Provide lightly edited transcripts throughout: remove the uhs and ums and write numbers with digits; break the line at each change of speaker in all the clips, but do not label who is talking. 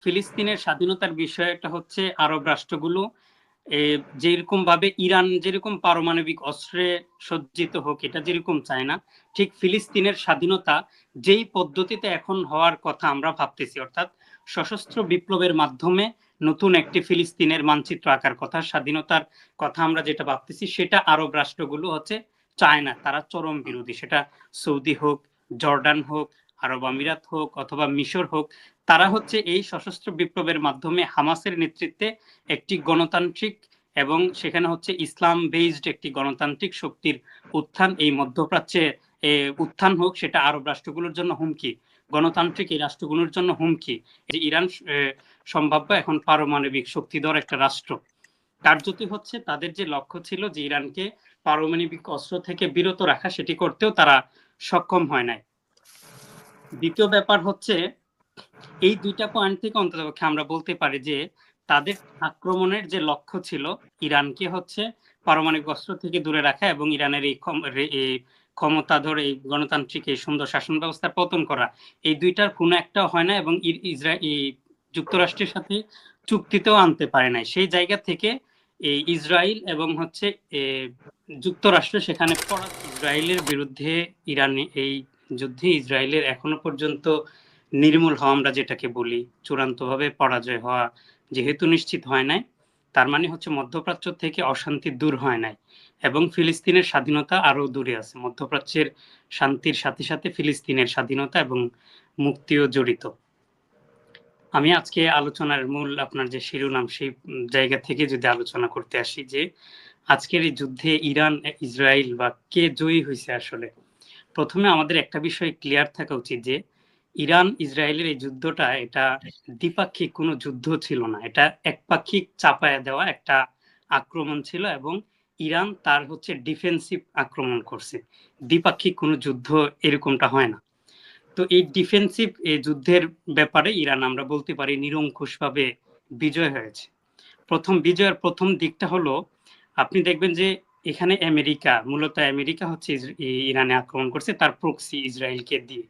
ফিলিস্তিনের স্বাধীনতার বিষয়টা হচ্ছে আরব রাষ্ট্রগুলো যেরকম ভাবে ইরান যেরকম পারমাণবিক অস্ত্রে সজ্জিত হোক এটা যেরকম চায় না, ঠিক ফিলিস্তিনের স্বাধীনতা যেই পদ্ধতিতে এখন হওয়ার কথা আমরা ভাবতেছি, অর্থাৎ সশস্ত্র বিপ্লবের মাধ্যমে নতুন একটি ফিলিস্তিনের মানচিত্র আঁকার কথা, স্বাধীনতার কথা আমরা যেটা ভাবতেছি, সেটা আরব রাষ্ট্রগুলো হচ্ছে চায় না। তারা চরম বিরোধী। সেটা সৌদি হোক, জর্ডান হোক, আরব আমিরাত হোক অথবা মিশর হোক, তারা হচ্ছে এই সশস্ত্র বিপ্লবের মাধ্যমে হামাসের নেতৃত্বে একটি গণতান্ত্রিক এবং সেখানে হচ্ছে ইসলাম বেসড একটি গণতান্ত্রিক শক্তির উত্থান এই মধ্যপ্রাচ্যে উত্থান হোক, সেটা আরব রাষ্ট্রগুলোর জন্য হুমকি, গণতান্ত্রিক এই রাষ্ট্রগুলোর জন্য হুমকি। যে ইরান সম্ভাব্য এখন পারমাণবিক শক্তিধর একটা রাষ্ট্র, কার্যত হচ্ছে তাদের যে লক্ষ্য ছিল যে ইরানকে পারমাণবিক অস্ত্র থেকে বিরত রাখা, সেটি করতেও তারা সক্ষম হয় নাই। দ্বিতীয় ব্যাপার হচ্ছে এই দুইটা পয়েন্ট থেকে অন্ততপক্ষে আমরা বলতে পারি যে তাদের আক্রমণের যে লক্ষ্য ছিল ইরানকে হচ্ছে পারমাণবিক অস্ত্র থেকে দূরে রাখা এবং ইরানের এই ক্ষমতাধর এই গণতান্ত্রিক এই সুন্দর শাসন ব্যবস্থার পতন করা, এই দুইটার কোনো একটাও হয় না এবং যুক্তরাষ্ট্রের সাথে চুক্তিতেও আনতে পারে নাই। সেই জায়গা থেকে এই ইসরায়েল এবং হচ্ছে যুক্তরাষ্ট্র সেখানে ইসরায়েলের বিরুদ্ধে ইরানে এই যুদ্ধে ইসরায়েলের এখনো পর্যন্ত নির্মূল হওয়া, আমরা যেটাকে বলি চূড়ান্তভাবে পরাজয় হওয়া যেহেতু নিশ্চিত হয় নাই, তার মানে হচ্ছে মধ্যপ্রাচ্য থেকে অশান্তি দূর হয় নাই এবং ফিলিস্তিনের স্বাধীনতা আরো দূরে আছে। মধ্যপ্রাচ্যের শান্তির সাথে সাথে ফিলিস্তিনের স্বাধীনতা এবং মুক্তিও জড়িত। আমি আজকে আলোচনার মূল আপনার যে শিরোনাম সেই জায়গা থেকে যদি আলোচনা করতে আসি যে আজকের এই যুদ্ধে ইরান ইসরায়েল বা কে জয়ী হয়েছে, আসলে প্রথমে আমাদের একটা বিষয় ক্লিয়ার থাকা উচিত যে ইরান ইসরায়েলের এই যুদ্ধটা এটা দ্বিপাক্ষিক কোনো যুদ্ধ ছিল না, এটা একপাক্ষিক চাপায়া দেওয়া একটা আক্রমণ ছিল এবং ইরান তার হচ্ছে ডিফেন্সিভ আক্রমণ করছে। দ্বিপাক্ষিক কোনো যুদ্ধ এরকমটা হয় না। তো এই ডিফেন্সিভ এই যুদ্ধের ব্যাপারে ইরান আমরা বলতে পারি নিরঙ্কুশভাবে বিজয় হয়েছে। বিজয়ের প্রথম দিকটা হলো, আপনি দেখবেন যে এখানে মূলত আমেরিকা হচ্ছে ইরানে আক্রমণ করছে তার প্রক্সি ইসরায়েলকে দিয়ে।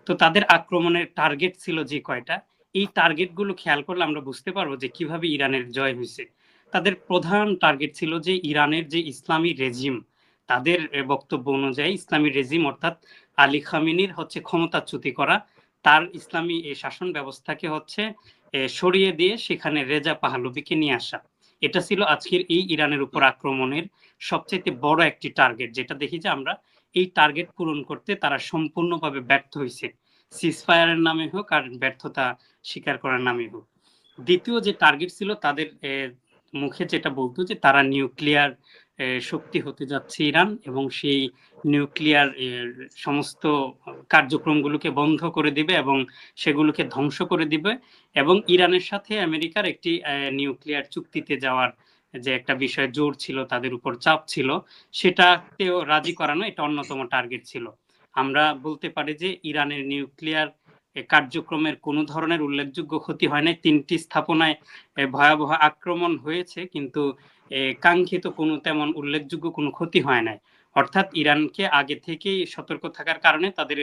তো তাদের আক্রমণের টার্গেট ছিল যে কয়টা, এই টার্গেট গুলো খেয়াল করলে আমরা বুঝতে পারবো যে কিভাবে ইরানের জয় হয়েছে। তাদের প্রধান টার্গেট ছিল যে ইরানের যে ইসলামী রেজিম, তাদের বক্তব্য অনুযায়ী ইসলামী রেজিম অর্থাৎ আলী খামেনির হচ্ছে ক্ষমতাচ্যুতি করা, তার ইসলামী এই শাসন ব্যবস্থাকে হচ্ছে সরিয়ে দিয়ে সেখানে রেজা পাহলভিকে নিয়ে আসা। এটা ছিল আজকের এই ইরানের উপর আক্রমণের সবচেয়ে বড় একটি টার্গেট, যেটা দেখি যে আমরা এই টার্গেট পূরণ করতে তারা সম্পূর্ণভাবে ব্যর্থ হয়েছে, সিজফায়ারের নামে হোক আর ব্যর্থতা স্বীকার করার নামে হোক। দ্বিতীয় যে টার্গেট ছিল তাদের মুখে যেটা বলতো যে তারা নিউক্লিয়ার শক্তি হতে যাচ্ছে ইরান এবং সেই নিউক্লিয়ার সমস্ত কার্যক্রমগুলোকে বন্ধ করে দিবে এবং সেগুলোকে ধ্বংস করে দিবে এবং ইরানের সাথে আমেরিকার একটি নিউক্লিয়ার চুক্তিতে যাওয়ার যে একটা বিষয় জোর ছিল, তাদের উপর চাপ ছিল, সেটাতেও রাজি করানো এটা অন্যতম টার্গেট ছিল। আমরা বলতে পারি যে ইরানের নিউক্লিয়ার কার্যক্রমের কোনো ধরনের উল্লেখযোগ্য ক্ষতি হয় নাই। 3টি স্থাপনায় ভয়াবহ আক্রমণ হয়েছে কিন্তু কাঙ্ক্ষিত কোনো তেমন উল্লেখযোগ্য কোনো ক্ষতি হয় নাই। অর্থাৎ ইরানকে আগে থেকেই সতর্ক থাকার কারণে তাদের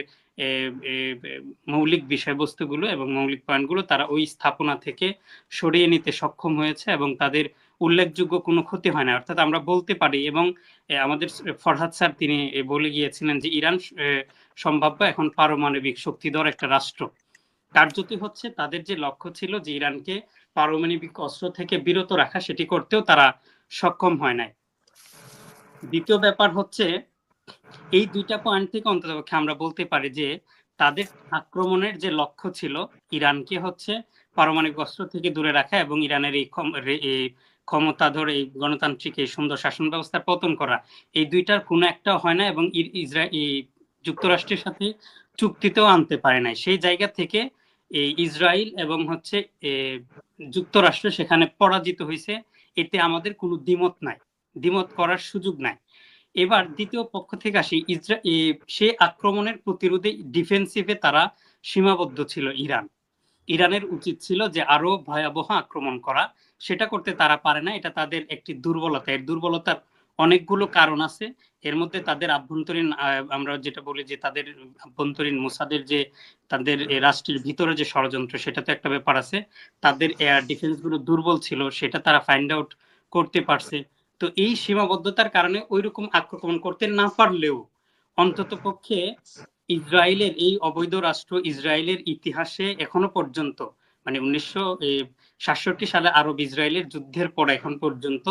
মৌলিক বিষয়বস্তুগুলো এবং মৌলিক পয়েন্টগুলো তারা ওই স্থাপনা থেকে সরিয়ে নিতে সক্ষম হয়েছে এবং তাদের উল্লেখযোগ্য কোনো ক্ষতি হয় না। অর্থাৎ আমরা বলতে পারি এবং আমাদের ফরহাদ স্যার তিনি বলে গিয়েছিলেন যে ইরান সম্ভাব্য এখন পারমাণবিক শক্তিধর একটা রাষ্ট্র। কার্যত হচ্ছে তাদের যে লক্ষ্য ছিল যে ইরানকে পারমাণবিক অস্ত্র থেকে বিরত রাখা, সেটি করতেও তারা সক্ষম হয় নাই। দ্বিতীয় ব্যাপার হচ্ছে এই দুইটা পয়েন্ট থেকে অন্ততপক্ষে আমরা বলতে পারি যে তাদের আক্রমণের যে লক্ষ্য ছিল ইরানকে হচ্ছে পারমাণবিক অস্ত্র থেকে দূরে রাখা এবং ইরানের এই ক্ষমতাধর এই গণতান্ত্রিক এই সুন্দর শাসন ব্যবস্থার পতন করা, এই দুইটার কোনো একটাও হয় না এবং যুক্তরাষ্ট্রের সাথে চুক্তিতেও আনতে পারে নাই। সেই জায়গা থেকে এই ইসরায়েল এবং হচ্ছে যুক্তরাষ্ট্র সেখানে পরাজিত হয়েছে, এতে আমাদের কোনো দ্বিমত নাই, দ্বিমত করার সুযোগ নাই। এবার দ্বিতীয় পক্ষ থেকে আসি, সে আক্রমণের প্রতিরোধে ডিফেন্সিভে তারা সীমাবদ্ধ ছিল ইরানের উচিত ছিল যে আরো ভয়াবহ আক্রমণ করা, সেটা করতে তারা পারে না, এটা তাদের একটি দুর্বলতা। এর দুর্বলতার অনেকগুলো কারণ আছে। এর মধ্যে তাদের আভ্যন্তরীণ আমরা যেটা বলি যে তাদের আভ্যন্তরীণ মোসাদের যে তাদের রাষ্ট্রের ভিতরে যে ষড়যন্ত্র, সেটা তো একটা ব্যাপার আছে। তাদের এয়ার ডিফেন্স গুলো দুর্বল ছিল, সেটা তারা ফাইন্ড আউট করতে পারছে। তো এই সীমাবদ্ধতার কারণে ওইরকম আক্রমণ করতে না পারলেও অন্তত পক্ষে ইসরায়েলের এই অবৈধ রাষ্ট্র ইসরায়েলের ইতিহাসে এখনো পর্যন্ত, মানে 1967 সালে আরব ইসরায়েলের যুদ্ধের পর এখন পর্যন্ত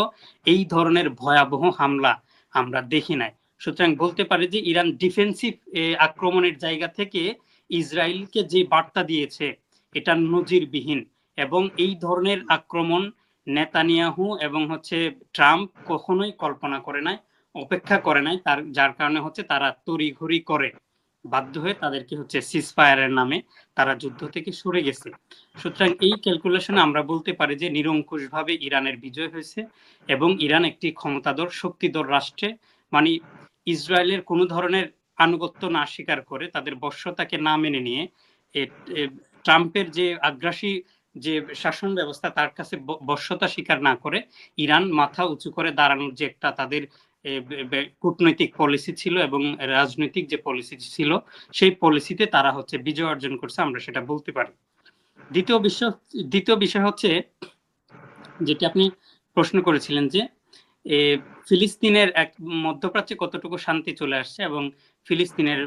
এই ধরনের ভয়াবহ হামলা আমরা দেখি নাই। সুতরাং বলতে পারে যে ইরান ডিফেন্সিভ আক্রমণের জায়গা থেকে ইসরায়েলকে যে বার্তা দিয়েছে এটা নজিরবিহীন, এবং এই ধরনের আক্রমণ নেতানিয়াহু এবং ট্রাম্প কখনোই কল্পনা করে নাই, অপেক্ষা করে নাই, যার কারণে তারা তড়িঘড়ি করে বাধ্য হয়ে তাদেরকে সিজফায়ারের নামে তারা যুদ্ধ থেকে সরে গেছে। সুতরাং এই ক্যালকুলেশনে আমরা বলতে পারি যে নিরঙ্কুশভাবে ইরানের বিজয় হয়েছে এবং ইরান একটি ক্ষমতাধর শক্তিধর রাষ্ট্রে, মানে ইসরায়েলের কোনো ধরনের আনুগত্য না স্বীকার করে, তাদের বশ্যতাকে না মেনে নিয়ে ট্রাম্পের যে আগ্রাসী যে শাসন ব্যবস্থা তার কাছে বশ্যতা স্বীকার না করে ইরান মাথা উঁচু করে দাঁড়ানোর যে একটা তাদের কূটনৈতিক পলিসি ছিল এবং রাজনৈতিক যে পলিসি ছিল, সেই পলিসিতে তারা বিজয় অর্জন করছে, আমরা সেটা বলতে পারি। দ্বিতীয় বিষয় যেটি আপনি প্রশ্ন করেছিলেন যে ফিলিস্তিনের মধ্যপ্রাচ্যে কতটুকু শান্তি চলে আসছে এবং ফিলিস্তিনের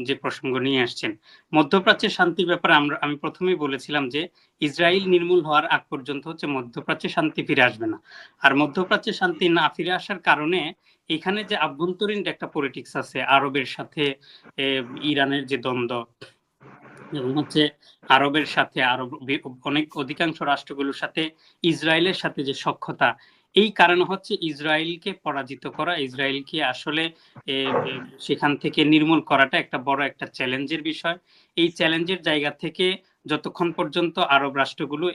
যে প্রসঙ্গ নিয়ে আসছেন, মধ্যপ্রাচ্যের শান্তির ব্যাপারে আমি প্রথমেই বলেছিলাম যে ইসরায়েল নির্মূল হওয়ার আগ পর্যন্ত মধ্যপ্রাচ্যে শান্তি ফিরে আসবে না। আর মধ্যপ্রাচ্যে শান্তি না ফিরে আসার কারণে এখানে যে আভ্যন্তরীণ একটা পলিটিক্স আছে, আরবের সাথে ইরানের যে দ্বন্দ্ব এবং আরবের সাথে অনেক অধিকাংশ রাষ্ট্রগুলোর সাথে ইসরায়েলের সাথে যে সখ্যতা, এই কারণে ইসরায়েলকে পরাজিত করা, ইসরায়েলকে আসলে সেখান থেকে নির্মূল করাটা একটা বড় একটা চ্যালেঞ্জের বিষয়। এই চ্যালেঞ্জের জায়গা থেকে যতক্ষণ পর্যন্ত আরব রাষ্ট্রগুলো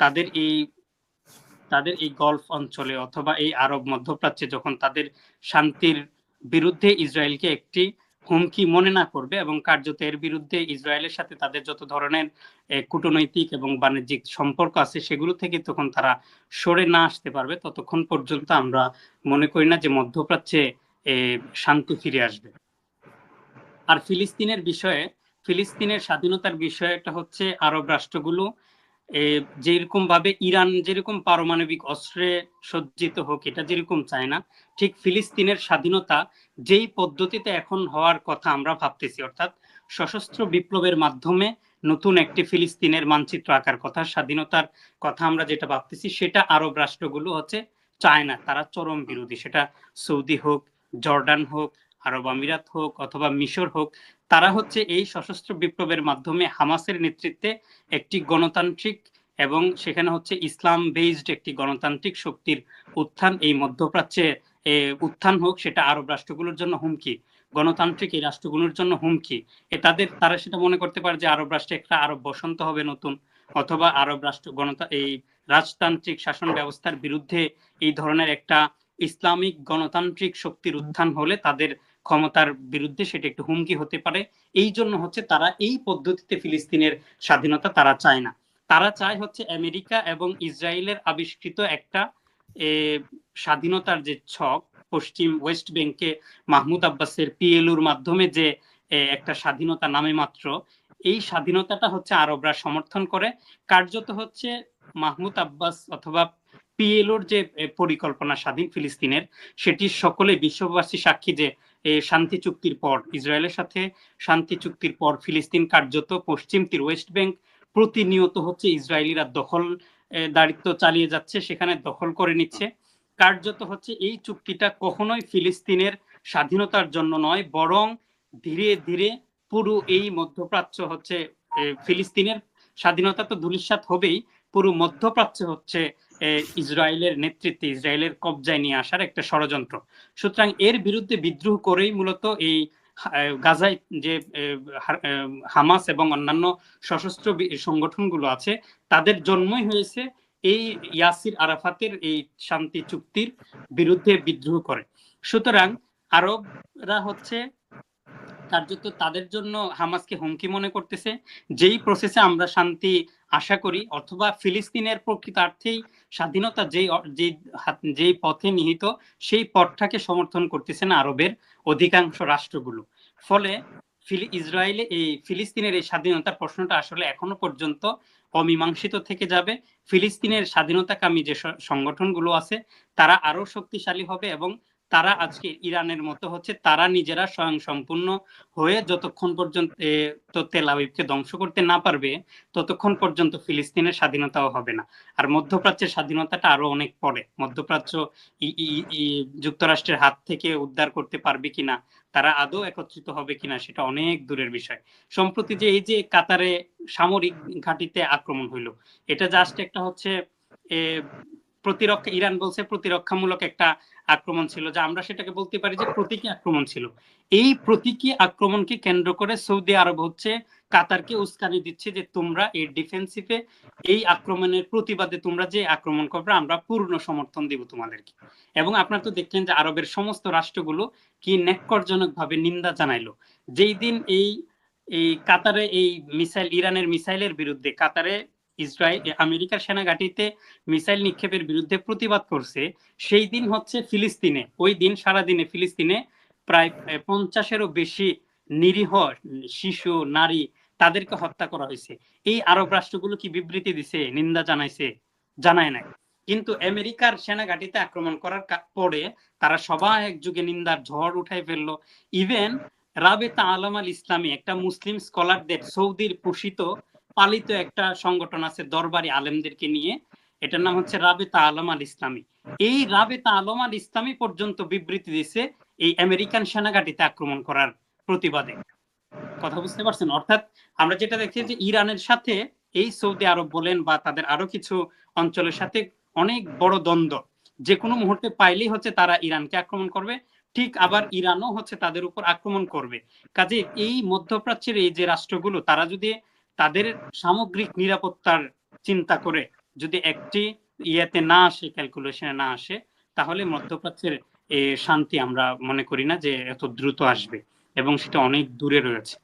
তাদের এই গলফ অঞ্চলে অথবা এই আরব মধ্যপ্রাচ্যে যখন তাদের শান্তির বিরুদ্ধে ইসরায়েলকে একটি হুমকি মনে না করবে এবং কার্যত এর বিরুদ্ধে ইসরায়েলের সাথে তাদের যত ধরনের কূটনৈতিক এবং বাণিজ্যিক সম্পর্ক আছে সেগুলো থেকে তখন তারা সরে না আসতে পারবে, ততক্ষণ পর্যন্ত আমরা মনে করি না যে মধ্যপ্রাচ্যে শান্তি ফিরে আসবে। আর ফিলিস্তিনের স্বাধীনতার বিষয়টা আরব রাষ্ট্রগুলো যেরকম ভাবে ইরান যেরকম পারমাণবিক অস্ত্রে সজ্জিত হোক এটা যেরকম চায় না, ঠিক ফিলিস্তিনের স্বাধীনতা যেই পদ্ধতিতে এখন হওয়ার কথা আমরা ভাবতেছি, অর্থাৎ সশস্ত্র বিপ্লবের মাধ্যমে নতুন একটি ফিলিস্তিনের মানচিত্র আঁকার কথা, স্বাধীনতার কথা আমরা যেটা ভাবতেছি, সেটা আরব রাষ্ট্রগুলো চায় না। তারা চরম বিরোধী, সেটা সৌদি হোক, জর্ডান হোক, আরব আমিরাত হোক অথবা মিশর হোক। তারা এই সশস্ত্র বিপ্লবের মাধ্যমে হামাসের নেতৃত্বে একটি গণতান্ত্রিক এবং সেখানে ইসলাম বেসড একটি গণতান্ত্রিক শক্তির উত্থান এই মধ্যপ্রাচ্যে উত্থান হোক, সেটা আরব রাষ্ট্রগুলোর জন্য হুমকি, গণতান্ত্রিক এই রাষ্ট্রগুলোর জন্য হুমকি। তারা সেটা মনে করতে পারে যে আরব রাষ্ট্রে একটা আরব বসন্ত হবে নতুন, অথবা আরব রাষ্ট্র এই রাজতান্ত্রিক শাসন ব্যবস্থার বিরুদ্ধে এই ধরনের একটা ইসলামিক গণতান্ত্রিক শক্তির উত্থান হলে তাদের ক্ষমতার বিরুদ্ধে সেটা একটু হুমকি হতে পারে। এই জন্য তারা এই পদ্ধতিতে ফিলিস্তিনের স্বাধীনতা তারা চায় না। তারা চায় আমেরিকা এবং ইসরায়েলের আবিষ্কৃত একটা স্বাধীনতার যে ছক, পশ্চিম ওয়েস্ট ব্যাংকে মাহমুদ আব্বাসের পিএলওর মাধ্যমে যে একটা স্বাধীনতা নামে মাত্র, এই স্বাধীনতাটা আরবরা সমর্থন করে। কার্যত মাহমুদ আব্বাস অথবা পিএলওর যে পরিকল্পনা স্বাধীন ফিলিস্তিনের, সেটি সকলে বিশ্ববাসী সাক্ষী যে শান্তি চুক্তির পর, ইসরায়েলের সাথে শান্তি চুক্তির পর ফিলিস্তিন কার্যত পশ্চিম তীর ওয়েস্ট ব্যাংক প্রতিনিয়ত ইসরায়েলিরা দখল দারিত্ব চালিয়ে যাচ্ছে, সেখানে দখল করে নিচ্ছে। কার্যত এই চুক্তিটা কখনোই ফিলিস্তিনের স্বাধীনতার জন্য নয়, বরং ধীরে ধীরে পুরো এই মধ্যপ্রাচ্য ফিলিস্তিনের স্বাধীনতা তো ধূলিসাৎ হবেই, পুরো মধ্যপ্রাচ্য ইসরায়েলের নেতৃত্বে ইসরায়েলের কবজায় নিয়ে আসার একটা ষড়যন্ত্র। সুতরাং এর বিরুদ্ধে বিদ্রোহ করেই মূলত এই গাজায় যে হামাস এবং অন্যান্য সশস্ত্র সংগঠনগুলো আছে, তাদের জন্মই হয়েছে এই ইয়াসির আরাফাতের এই শান্তি চুক্তির বিরুদ্ধে বিদ্রোহ করে। সুতরাং আরবরা কার্যত তাদের জন্য হামাসকে হুমকি মনে করতেছে। যেই প্রসেসে আমরা শান্তি আশা করি, অথবা ফিলিস্তিনের প্রকৃতার্থেই স্বাধীনতা যেই পথে নিহিত, সেই পথটাকে সমর্থন করতেছে না আরবের অধিকাংশ রাষ্ট্রগুলো। ফলে ইসরায়েলে এই ফিলিস্তিনের এই স্বাধীনতার প্রশ্নটা আসলে এখনো পর্যন্ত অমীমাংসিত থেকে যাবে। ফিলিস্তিনের স্বাধীনতাকামী যে সংগঠনগুলো আছে তারা আরো শক্তিশালী হবে, এবং তারা আজকে ইরানের মতো হচ্ছে তারা নিজেরা স্বয়ং সম্পূর্ণ হয়ে যতক্ষণ পর্যন্ত তেল আবিবকে ধ্বংস করতে না পারবে ততক্ষণ পর্যন্ত ফিলিস্তিনের স্বাধীনতাও হবে না। আর মধ্যপ্রাচ্যের স্বাধীনতাটা আরো অনেক পরে। মধ্যপ্রাচ্য যুক্তরাষ্ট্রের হাত থেকে উদ্ধার করতে পারবে কিনা, তারা আদৌ একত্রিত হবে কিনা, সেটা অনেক দূরের বিষয়। সম্প্রতি যে এই যে কাতারে সামরিক ঘাঁটিতে আক্রমণ হইলো, এটা জাস্ট একটা হচ্ছে প্রতিরক্ষা, ইরান বলছে প্রতিরক্ষামূলক একটা আক্রমণ ছিল, যা আমরা সেটাকে বলতে পারি যে প্রতীকী আক্রমণ ছিল। এই প্রতীকী আক্রমণকে কেন্দ্র করে সৌদি আরব হচ্ছে কাতারকে উস্কানি দিচ্ছে যে তোমরা এই ডিফেন্সিভে এই আক্রমণের প্রতিবাদে তোমরা যে আক্রমণ করবে আমরা পূর্ণ সমর্থন দিব তোমাদেরকে। এবং আপনারা তো দেখলেন যে আরবের সমস্ত রাষ্ট্রগুলো কি ন্যাক্কারজনক ভাবে নিন্দা জানাইলো। যেই দিন এই কাতারে এই মিসাইল, ইরানের মিসাইলের বিরুদ্ধে কাতারে ইসরায়েল আমেরিকার সেনাঘাঁটিতে মিসাইল নিক্ষেপের বিরুদ্ধে প্রতিবাদ করছে, সেই দিন হচ্ছে ফিলিস্তিনে, ওই দিন সারাদিনে ফিলিস্তিনে প্রায় 50-এরও বেশি নিরীহ শিশু, নারী, তাদেরকে হত্যা করা হয়েছে। এই আরব রাষ্ট্রগুলো কি বিবৃতি দিছে, নিন্দা জানাইছে? জানায় নাই। কিন্তু আমেরিকার সেনাঘাঁটিতে আক্রমণ করার পরে তারা সবাই একযোগে নিন্দার ঝড় উঠাই ফেললো। ইভেন রাবেতা আলম আল ইসলামী, একটা মুসলিম স্কলারদের সৌদির পোষিত পালিত একটা সংগঠন আছে দরবারি আলেমদেরকে নিয়ে, এটার নাম হচ্ছে রাবেতা আলম আল ইসলামী। এই রাবেতা আলম আল ইসলামী পর্যন্ত বিবৃতি দিছে এই আমেরিকান সেনাঘাঁটিতে আক্রমণ করার প্রতিবাদে। কথা বুঝতে পারছেন? অর্থাৎ আমরা যেটা দেখছি যে ইরানের সাথে এই সৌদি আরব বলেন বা তাদের আরো কিছু অঞ্চলের সাথে অনেক বড় দ্বন্দ্ব, যে কোনো মুহূর্তে পাইলেই হচ্ছে তারা ইরানকে আক্রমণ করবে, ঠিক আবার ইরানও হচ্ছে তাদের উপর আক্রমণ করবে। কাজে এই মধ্যপ্রাচ্যের এই যে রাষ্ট্রগুলো, তারা যদি তাদের সামগ্রিক নিরাপত্তার চিন্তা করে যদি একটি ইয়েতে না আসে, ক্যালকুলেশনে না আসে, তাহলে মধ্যপ্রাচ্যের শান্তি আমরা মনে করি না যে এত দ্রুত আসবে, এবং সেটা অনেক দূরে রয়েছে।